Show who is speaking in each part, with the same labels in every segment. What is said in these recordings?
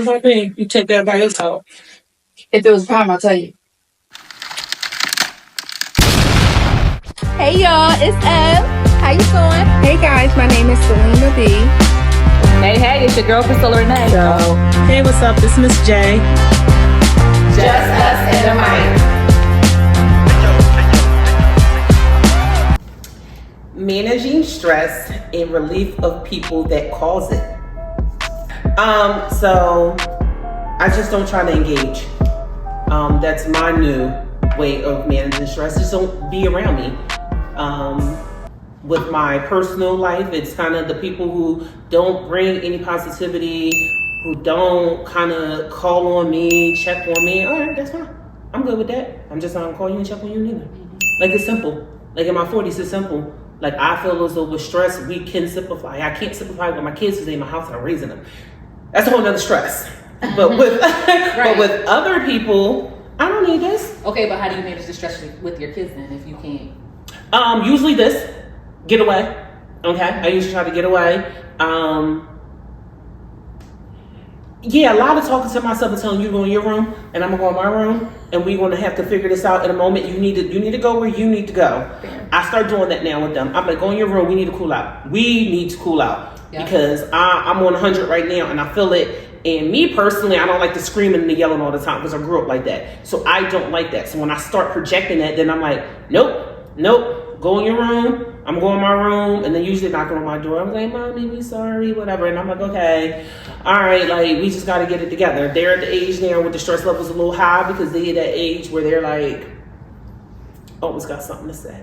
Speaker 1: my thing. You take that by yourself.
Speaker 2: If it was a problem, I'll tell you.
Speaker 3: Hey y'all, it's Ev. How you doing?
Speaker 4: Hey guys, my name is Saleemah B.
Speaker 3: Hey, it's your girl PriscillaRenee.
Speaker 1: So, hey, what's up? This is Miss J.
Speaker 2: Just us and the mic.
Speaker 5: Managing stress and relief of people that cause it. So I just don't try to engage. That's my new way of managing stress. Just don't be around me. With my personal life, it's kind of the people who don't bring any positivity, who don't kind of call on me, check on me. All right, that's fine. I'm good with that. I'm just not gonna call you and check on you neither. Like, it's simple. Like, in my 40s, it's simple. Like, I feel as though with stress, we can simplify. I can't simplify with my kids because they're in my house and I'm raising them. That's a whole nother stress. But with but with other people, I don't need this.
Speaker 3: Okay, but how do you manage the stress with your kids then if you can't?
Speaker 5: Usually this. Get away. Okay, I usually try to get away. Yeah, a lot of talking to myself and telling you to go in your room and I'm gonna go in my room and we're gonna have to figure this out in a moment. You need to go where you need to go.
Speaker 3: Fair.
Speaker 5: I start doing that now with them. I'm like, go in your room. We need to cool out. We need to cool out because I'm on 100 right now and I feel it. And me personally, I don't like to scream and the yelling all the time because I grew up like that. So I don't like that. So when I start projecting that, then I'm like, nope. Go in your room. I'm going in my room, and then usually knocking on my door. I'm like, Mommy, we sorry, whatever. And I'm like, okay, all right, like, we just got to get it together. They're at the age now where the stress level's a little high because they're at that age where they're like, always got something to say.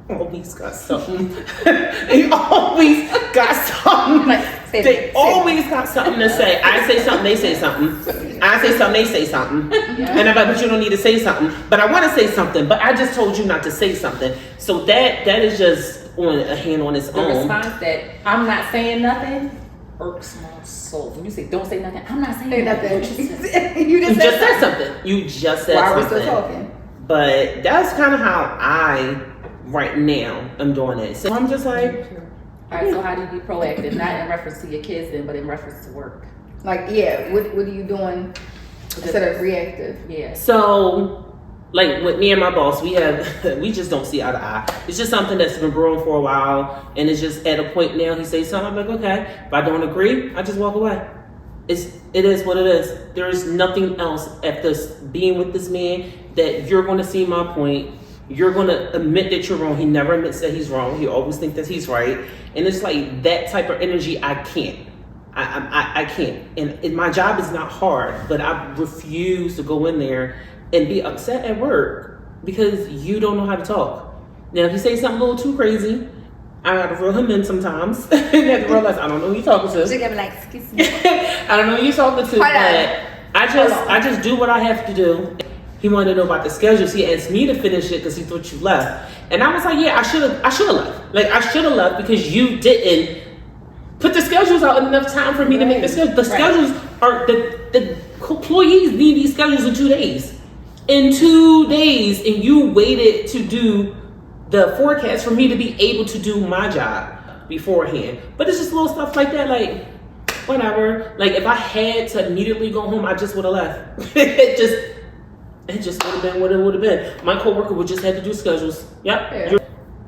Speaker 5: Always got something. They always got something. They always got something to say. I say something, they say something. I say something, they say something. And I'm like, but you don't need to say something. But I want to say something, but I just told you not to say something. So that is just on a hand on its own.
Speaker 3: The response that I'm not saying nothing irks my soul. When you say don't say nothing, I'm not saying nothing.
Speaker 2: You just
Speaker 5: said something. You just said something.
Speaker 2: Why are we still talking?
Speaker 5: But that's kind of how I right now I'm doing it. So I'm just like,
Speaker 3: all right, so how do you be proactive? Not in reference to your kids then, but in reference to work.
Speaker 2: Like, yeah, what are you doing instead of reactive?
Speaker 3: Yeah.
Speaker 5: So, like with me and my boss, we just don't see eye to eye. It's just something that's been brewing for a while, and it's just at a point now. He says something, I'm like, okay. If I don't agree, I just walk away. It is what it is. There is nothing else at this being with this man that you're going to see my point. You're going to admit that you're wrong. He never admits that he's wrong. He always thinks that he's right. And it's like that type of energy, I can't. I can't. And my job is not hard, but I refuse to go in there and be upset at work because you don't know how to talk. Now, if you say something a little too crazy, I got to reel him in sometimes. And have to realize I don't know who you're talking to.
Speaker 2: She's gonna be like, excuse me.
Speaker 5: I don't know who you're talking to, but I just do what I have to do. He wanted to know about the schedules. He asked me to finish it because he thought you left. And I was like, yeah, I should have left. Like, I should have left because you didn't put the schedules out enough time for me to make the schedules. The schedules are, the employees need these schedules in 2 days. In 2 days, and you waited to do the forecast for me to be able to do my job beforehand. But it's just little stuff like that, like, whatever. Like, if I had to immediately go home, I just would have left. It just would have been what it would have been. My coworker would just have to do schedules. Yep.
Speaker 2: Yeah.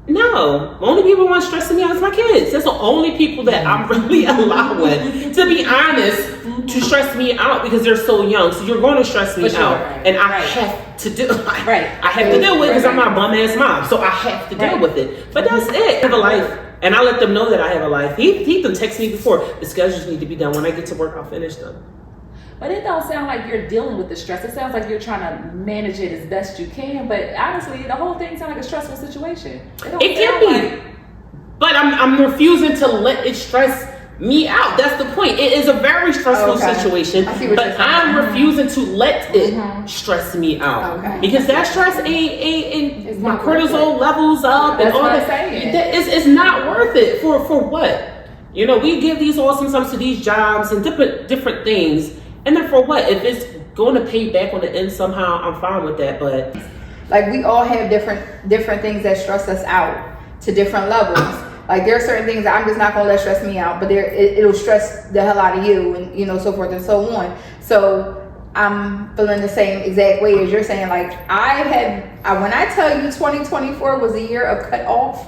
Speaker 5: No, the only people who want stressing me out is my kids. That's the only people that I'm really allowing, to be honest, to stress me out because they're so young. So you're going to stress me out, and I have to do. I have to deal with it because I'm not a bum ass mom, so I have to deal with it. But that's it. I have a life, and I let them know that I have a life. He done text me before. The schedules need to be done. When I get to work, I'll finish them.
Speaker 3: But it don't sound like you're dealing with the stress. It sounds like you're trying to manage it as best you can. But honestly, the whole thing sounds like a stressful situation.
Speaker 5: It can be. But I'm refusing to let it stress me out. That's the point. It is a very stressful situation. But I'm refusing to let it stress me out. Because that stress ain't my cortisol levels up and all that. It's not worth it. For what? You know, we give these awesome sums to these jobs and different things. And then for what? If it's going to pay back on the end somehow, I'm fine with that. But
Speaker 2: like, we all have different things that stress us out to different levels. Like there are certain things that I'm just not gonna let stress me out, but it'll stress the hell out of you, and you know, so forth and so on. So I'm feeling the same exact way as you're saying. Like when I tell you 2024 was a year of cut off.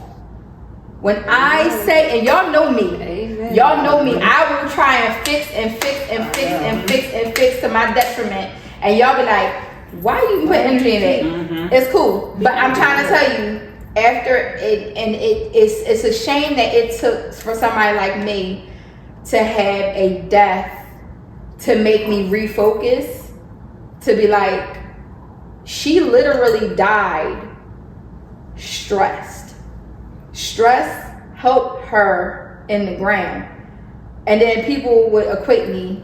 Speaker 2: When I say, and y'all know me, y'all know me, I will try and fix to my detriment, and y'all be like, why you put energy in it? Mm-hmm. It's cool, but I'm trying to tell you, after it, and it's a shame that it took for somebody like me to have a death to make me refocus, to be like, she literally died stressed. Stress helped her in the ground. And then people would equate me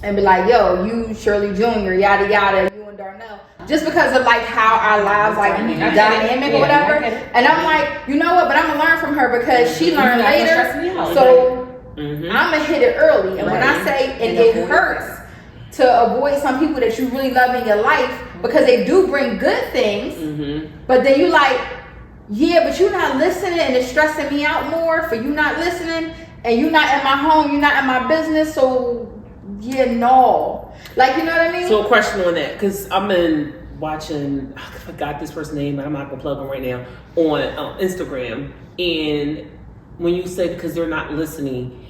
Speaker 2: and be like, yo, you Shirley Jr., yada yada, you and Darnell. Just because of like how our lives like dynamic or whatever. And I'm like, you know what, but I'm gonna learn from her because she learned later. So I'm gonna hit it early. And when I say, and it hurts to avoid some people that you really love in your life because they do bring good things, but then you like, yeah, but you're not listening and it's stressing me out more for you not listening, and you're not in my home, you're not in my business, so yeah, no. Like, you know what I mean?
Speaker 5: So a question on that, because I've been watching, I forgot this person's name, but I'm not gonna plug them right now, on Instagram. And when you say because they're not listening,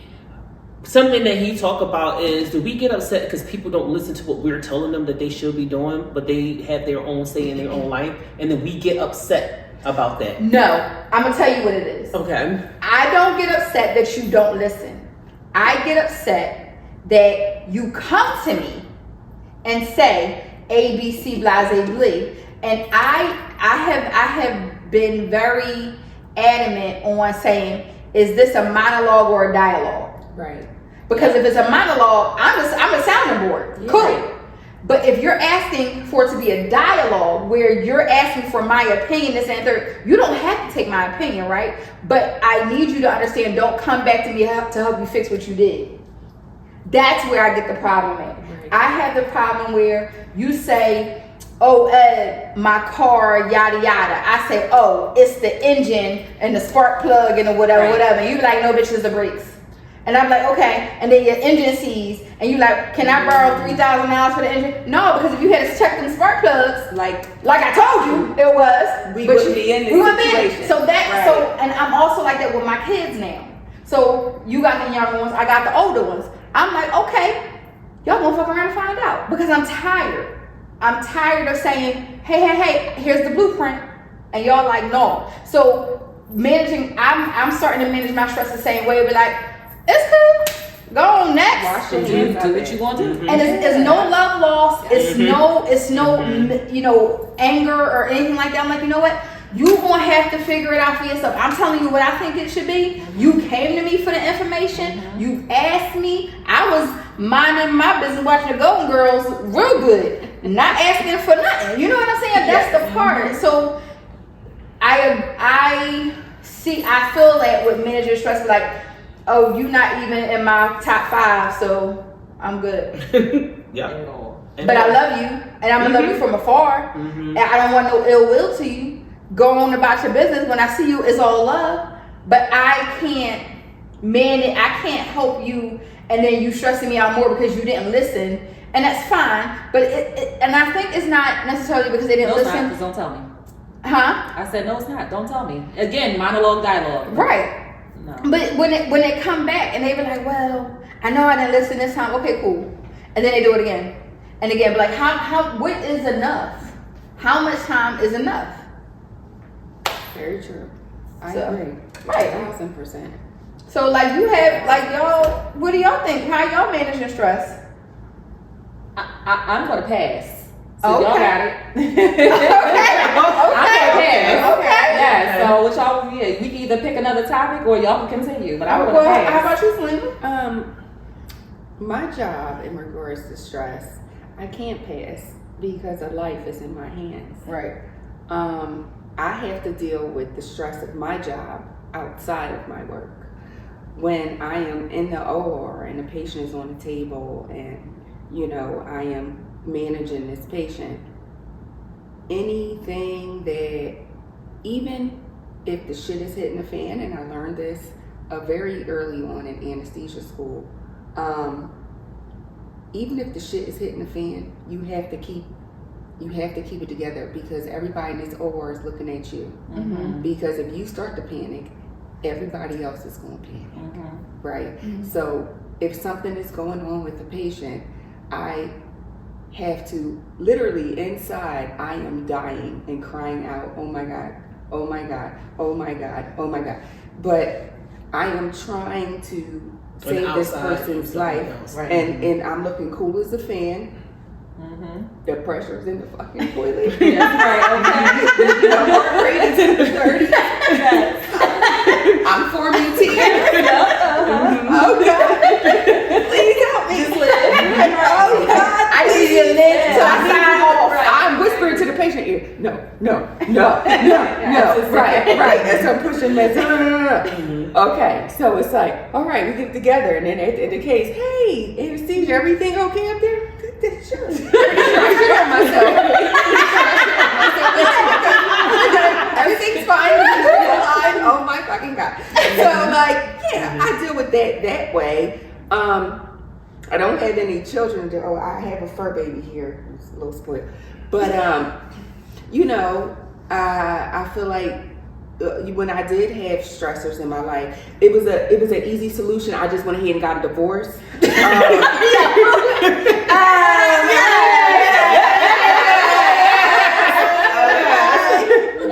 Speaker 5: something that he talk about is, do we get upset because people don't listen to what we're telling them that they should be doing, but they have their own say in their own life, and then we get upset about that?
Speaker 2: No, I'm gonna tell you what it is.
Speaker 5: Okay.
Speaker 2: I don't get upset that you don't listen. I get upset that you come to me and say A, B, C, blase, blee. And I have been very adamant on saying, is this a monologue or a dialogue?
Speaker 3: Right.
Speaker 2: Because if it's a monologue, I'm a sounding board. Yeah. Cool. But if you're asking for it to be a dialogue where you're asking for my opinion, this and third, you don't have to take my opinion, right? But I need you to understand, don't come back to me to help you fix what you did. That's where I get the problem at. Right. I have the problem where you say, oh, my car, yada, yada. I say, oh, it's the engine and the spark plug and the whatever, whatever. And you be like, no, bitch, it's the brakes. And I'm like, okay. And then your engine sees, and you like, can I borrow $3,000 for the engine? No, because if you had checked them spark plugs, like I told you, it was.
Speaker 6: We wouldn't be in this situation.
Speaker 2: So and I'm also like that with my kids now. So you got the younger ones, I got the older ones. I'm like, okay, y'all gonna fuck around and find out, because I'm tired. I'm tired of saying, hey, here's the blueprint, and y'all like, no. So managing, I'm starting to manage my stress the same way. Be like, it's cool. Go on next.
Speaker 3: Do what you want to do.
Speaker 2: And it's no love lost. It's no anger or anything like that. I'm like, you know what? You gonna have to figure it out for yourself. I'm telling you what I think it should be. You came to me for the information. You asked me. I was minding my business, watching the Golden Girls real good, not asking for nothing. You know what I'm saying? That's the part. So I feel that with managing stress, like, oh, you not even in my top 5, so I'm good.
Speaker 5: Yeah.
Speaker 2: But I love you, and I'm gonna love you from afar, and I don't want no ill will to you. Go on about your business. When I see you, it's all love. But I can't manage. I can't help you, and then you stressing me out more because you didn't listen, and that's fine. But and I think it's not necessarily because they didn't listen.
Speaker 3: It's not, 'cause don't tell me.
Speaker 2: Huh?
Speaker 3: I said no, it's not. Don't tell me. Again, monologue, dialogue.
Speaker 2: Right.
Speaker 3: No.
Speaker 2: But when they come back and they be like, well, I know I didn't listen this time. Okay, cool. And then they do it again and again. But like, what is enough? How much time is enough?
Speaker 6: Very true. I
Speaker 2: So,
Speaker 6: agree.
Speaker 2: right.
Speaker 6: 1000%.
Speaker 2: So like, you have like, y'all. What do y'all think? How y'all managing stress?
Speaker 3: I'm gonna pass. So
Speaker 2: Okay.
Speaker 3: y'all got it.
Speaker 2: Okay. Okay.
Speaker 3: Yeah. So what y'all? Yeah, we can either pick another topic or y'all can continue. But I'm gonna
Speaker 2: Well,
Speaker 3: pass.
Speaker 2: how about you, Saleemah?
Speaker 6: My job in regards to stress, I can't pass because of life is in my hands.
Speaker 2: Right.
Speaker 6: I have to deal with the stress of my job outside of my work. When I am in the OR and the patient is on the table and, I am managing this patient, anything that, even if the shit is hitting the fan, and I learned this very early on in anesthesia school, even if the shit is hitting the fan, you have to keep it together, because everybody in this OR is looking at you. Because if you start to panic, everybody else is going to panic, right? So if something is going on with the patient, I have to literally inside, I am dying and crying out, oh my God, oh my God, oh my God, oh my God. But I am trying to save this person's life, and I'm looking cool as a fan. The pressure's in the fucking toilet. The heart rate is in the 30s. I'm forming tears. Oh God, please help me. Oh God, I need you to live till I sign off. I'm whispering to the patient ear. No. Right. As I'm pushing meds. Okay, so it's like, all right, we get together, and then at the case, hey, anesthesia, everything okay up there? Sure. I share myself. Everything's fine. Oh my fucking God. So I deal with that way. I don't have any children. I have a fur baby here. It's a little spoiled. But I feel like when I did have stressors in my life, it was an easy solution. I just went ahead and got a divorce.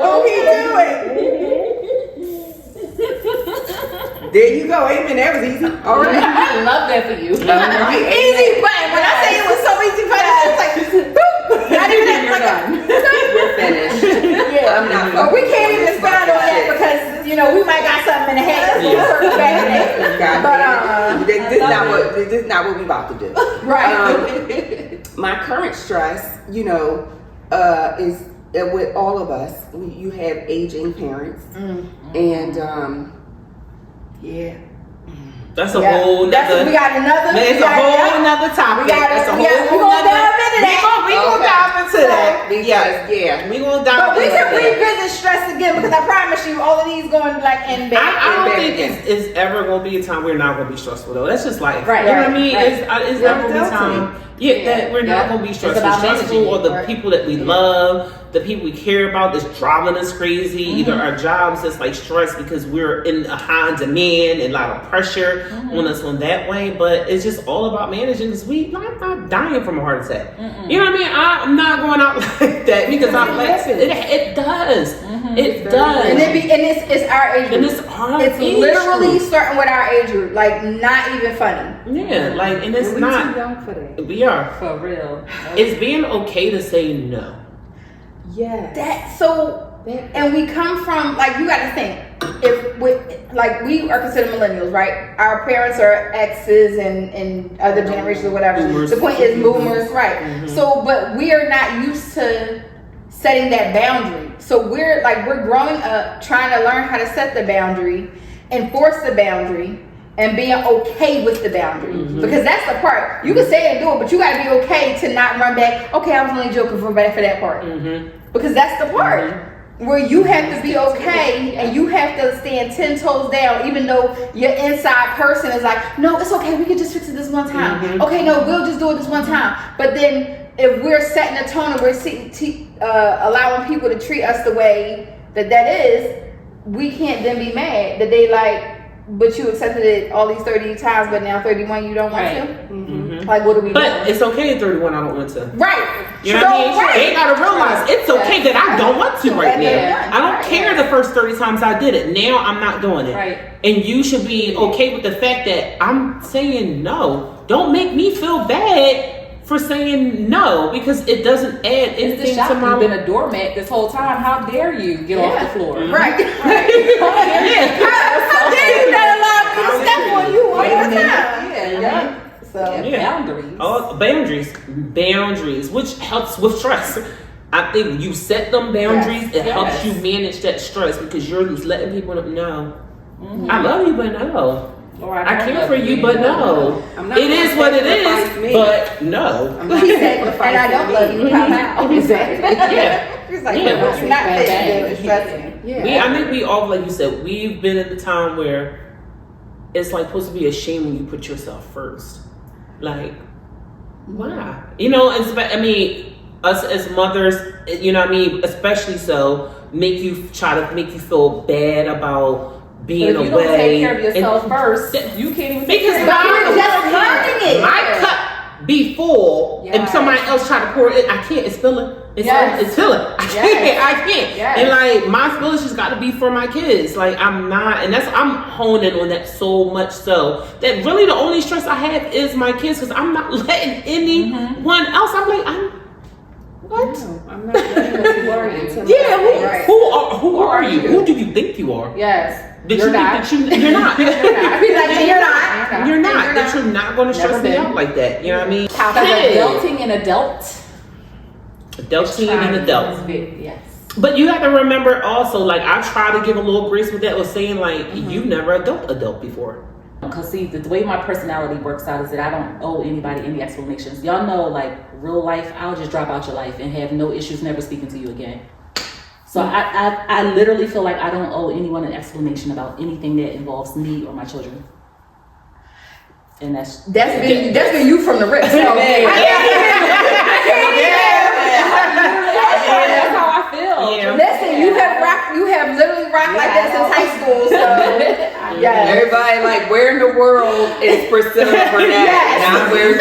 Speaker 6: Won't he do it? There you go. Amen. That was easy. All right.
Speaker 3: I love that for you.
Speaker 2: Easy, but when I say it was so easy, but it's like, boop. Not even like
Speaker 6: We're finished.
Speaker 2: Yeah,
Speaker 6: I'm not.
Speaker 2: but we can't even expound on that because we might got something in the head.
Speaker 6: This is not what we about to do.
Speaker 2: Right.
Speaker 6: My current stress, is with all of us. You have aging parents, and
Speaker 5: that's a whole nother.
Speaker 2: We got another.
Speaker 5: It's a whole nother topic. That's a whole nother. We gonna dive into that. We gonna dive.
Speaker 2: But we can revisit stress again, because I promise you, all of these going end back.
Speaker 5: I don't think it's ever gonna be a time we're not gonna be stressful though. That's just life.
Speaker 2: Right.
Speaker 5: You know what I mean?
Speaker 2: Right.
Speaker 5: It's never gonna be a time. That we're not gonna be stressful, or the people that we love, the people we care about that's driving us crazy. Either our jobs that's like stress because we're in a high demand and a lot of pressure on us on that way. But it's just all about managing. Cause I'm not dying from a heart attack. You know what I mean? I'm not going out like that because I'm like it does. It does.
Speaker 2: And it's our age group.
Speaker 5: And it's our
Speaker 2: It's
Speaker 5: age
Speaker 2: literally
Speaker 5: group.
Speaker 2: starting with our age group. Like, not even funny.
Speaker 5: Yeah, and it's
Speaker 6: we're
Speaker 5: not.
Speaker 6: too young for that.
Speaker 5: We are.
Speaker 3: For real.
Speaker 5: It's being okay to say no.
Speaker 6: Yes.
Speaker 2: And we come from, you got to think, we are considered millennials, right? Our parents are X's and other generations or whatever.
Speaker 5: Boomers.
Speaker 2: The point is boomers, right? So, but we are not used to setting that boundary. So we're growing up trying to learn how to set the boundary, enforce the boundary, and being okay with the boundary. Because that's the part. You can say it and do it, but you got to be okay to not run back. Okay, I was only joking for that part. Because that's the part where you have to be okay, and you have to stand 10 toes down, even though your inside person is like, no, it's okay, we can just fix it this one time. Okay, no, we'll just do it this one time. But then if we're setting a tone and we're allowing people to treat us the way that is, we can't then be mad that they but you accepted it all these 30 times, but now 31 you don't want to? What do we do?
Speaker 5: But it's okay at 31 I don't want to.
Speaker 2: Right.
Speaker 5: You know what I mean? They gotta realize it's okay that I don't want to right now. I don't care the first 30 times I did it. Now I'm not doing it.
Speaker 3: Right.
Speaker 5: And you should be okay with the fact that I'm saying no. Don't make me feel bad for saying no, because it doesn't add anything to my
Speaker 3: life. You've been a doormat this whole time. How dare you get off the floor?
Speaker 2: Right. How dare you not allow me to step on you all the time?
Speaker 3: Boundaries.
Speaker 5: Boundaries, which helps with stress. I think you set them boundaries, it helps you manage that stress, because you're just letting people know, I love you, but no. I care for you, but no. It is what it is, but no.
Speaker 2: And I don't love you. How?
Speaker 5: Exactly.
Speaker 2: She's like,
Speaker 5: Yeah.
Speaker 2: what you not fit to do is stressing me.
Speaker 6: Yeah.
Speaker 5: I think we all, like you said, we've been in the time where it's like supposed to be a shame when you put yourself first. Like, why? You know, I mean, us as mothers, you know what I mean, especially so, make you feel bad about being
Speaker 3: But if you
Speaker 5: away.
Speaker 3: don't take care of yourself
Speaker 5: And-
Speaker 3: first, you can't even take
Speaker 5: Because
Speaker 3: care of
Speaker 5: God-
Speaker 3: yourself.
Speaker 2: You're just learning it.
Speaker 5: My cup be full and
Speaker 3: Yes.
Speaker 5: somebody else try to pour it. I can't. It's filling. It's filling. I can't.
Speaker 3: Yes.
Speaker 5: And like my spillage has got to be for my kids. Like I'm not, and I'm honing on that so much so that really the only stress I have is my kids because I'm not letting anyone else. I'm like what?
Speaker 6: No, I'm not letting us worry until
Speaker 5: Yeah.
Speaker 2: Right.
Speaker 5: Who are you? Who do you think you are?
Speaker 3: Yes.
Speaker 5: Did
Speaker 3: You're
Speaker 5: you
Speaker 3: not.
Speaker 5: think that you're not?
Speaker 2: Be like, you're not.
Speaker 5: You're not.
Speaker 2: You're
Speaker 5: That
Speaker 2: not.
Speaker 5: you're not going to stress
Speaker 3: Never
Speaker 5: me
Speaker 3: been.
Speaker 5: out like that. You know what I mean?
Speaker 3: Because
Speaker 5: Hey.
Speaker 3: adulting and
Speaker 5: Adult team and adult.
Speaker 3: Yes.
Speaker 5: But you have to remember also, like I try to give a little grace with that was saying like you never adult before.
Speaker 3: Because see, the way my personality works out is that I don't owe anybody any explanations. Y'all know, like real life, I'll just drop out your life and have no issues never speaking to you again. So I literally feel like I don't owe anyone an explanation about anything that involves me or my children. And that's
Speaker 2: been you from the rip. So,
Speaker 3: that's how I feel.
Speaker 5: Yeah.
Speaker 2: listen, you have literally rocked like that since high school. So yeah.
Speaker 6: Everybody like, where in the world is PriscillaRenee?
Speaker 2: Yes.
Speaker 6: Now where's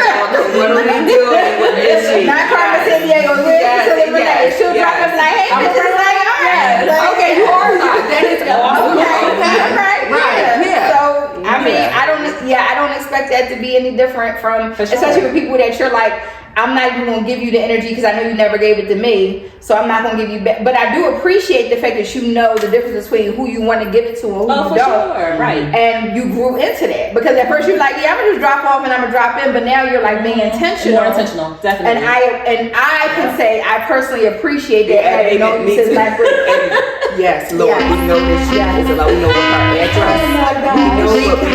Speaker 6: what are we doing with this shit?
Speaker 2: Not Carmen San Diego, where's PriscillaRenee? She'll drop us like, hey, this is like, all right. Like,
Speaker 6: Okay, you are not. That is awesome.
Speaker 2: Right.
Speaker 6: Yeah.
Speaker 2: So I mean, I don't expect that to be any different from,
Speaker 3: For sure.
Speaker 2: especially with people that you're like, I'm not even gonna give you the energy because I know you never gave it to me, so I'm not gonna give you back. But I do appreciate the fact that you know the difference between who you want to give it to and who you
Speaker 3: for
Speaker 2: don't.
Speaker 3: sure, right.
Speaker 2: And you grew into that because at first you're like, yeah, I'm gonna just drop off and I'm gonna drop in, but now you're like being intentional.
Speaker 3: More intentional, definitely.
Speaker 2: And I can say I personally appreciate that.
Speaker 6: Yeah,
Speaker 2: having known you
Speaker 6: me
Speaker 2: since
Speaker 6: too.
Speaker 2: ninth grade.
Speaker 6: Yes, Lord,
Speaker 2: Yes.
Speaker 6: we know this shit.
Speaker 2: Yes.
Speaker 6: We know what her address.
Speaker 2: Oh my
Speaker 6: We know
Speaker 2: gosh.
Speaker 6: what we